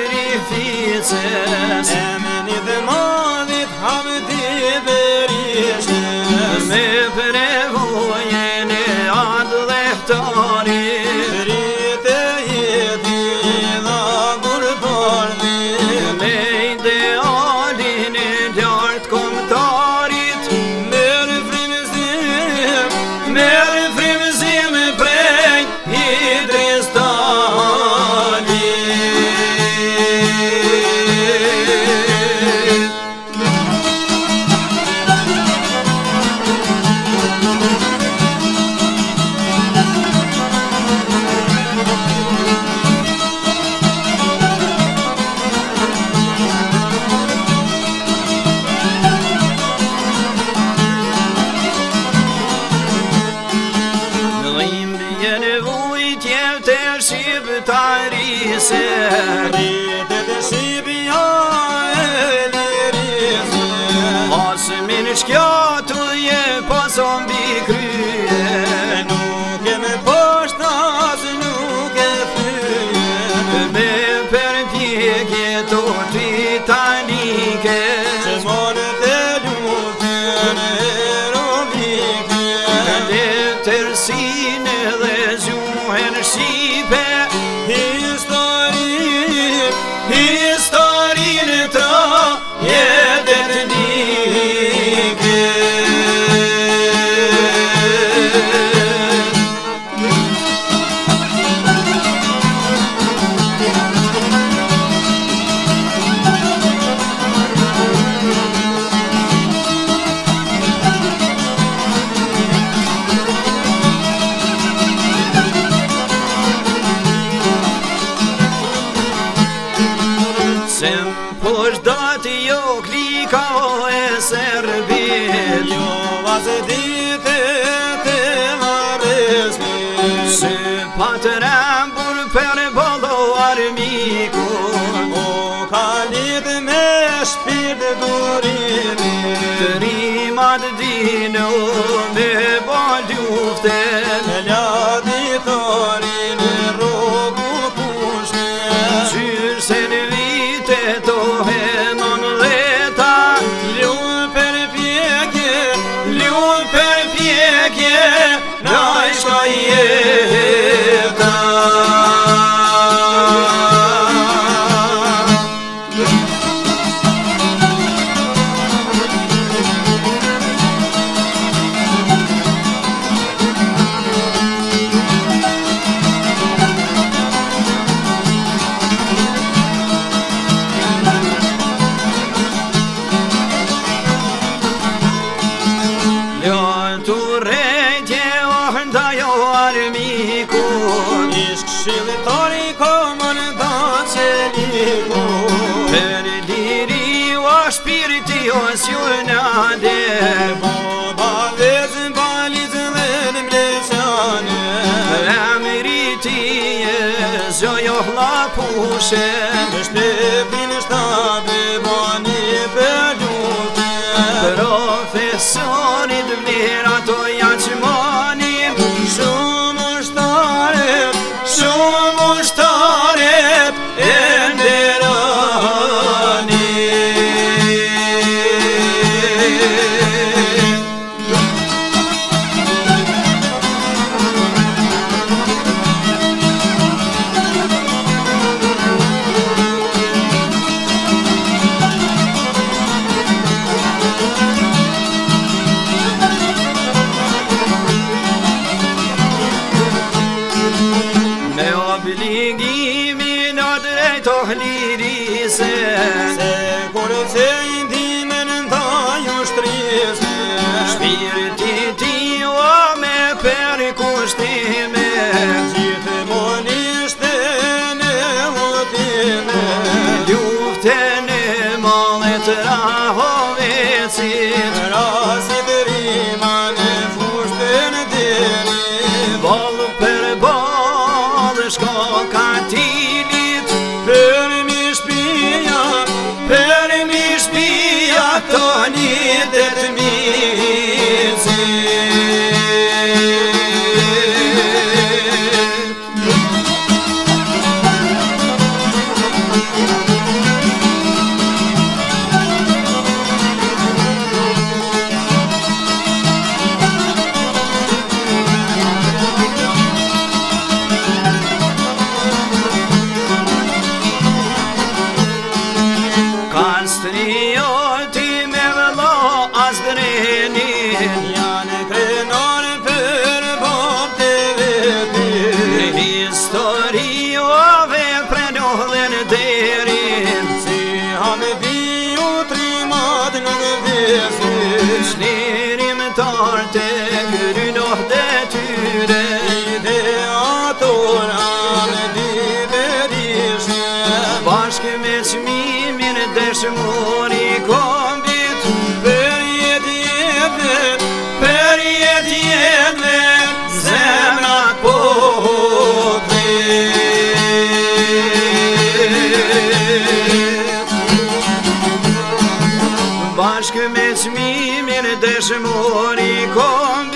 Shrificës, Emni dhe madhit Hamdi Berishës, me prevojën e atë dhe htarit, rite jeti dha gurpartit, me idealin e lartë kombëtarit, merë frymëzim prej Idris shqiptarisë, rritet e Shqipja e lirisë, Hasmin shkjatu je pason mbi krye, nuk e me poshtas, nuk e fyje, me përpjekje të titanike, që morë të luftën heroike, letërsinë dhe gjuhën shqipe, historinë tra jetet like. sem poshdati jo klika o e Serbit, Jo vazë dite të varesnit, se patë rembur për bolo armiku, o kalit me shpirt durimit, të rimat dino me bo luften, Gladitorin rogu pushtet, qyrë se në vite to henon dheta, lunë përpjekje, na ishka jeta. Ish këshillitori komandant Qeliku, për liri o shpirti o s'junade, baba vezën balizën dhe në mleqane, emri ti e zjojo hla pushe, në shtepin shtabe bani për luftën, profesorit vlera to jaqmani, shumë ushtaret e nderani. Obligimin o drejto lirise, Se kur që i ndimen në taj ushtrise, shpirti ti o me për kushtime, gjithë monishte në hotime, luftën e mallet rahovecit, rasit rima në fushtën deri, ball për ball shko katilit, për një shpia, për të grynoh detyre. Ideatora me dy verishme, Bashkë me çmimin dëshmori kombit, për jetjetve zemrat po bashkë me çmimin dëshmori kombit.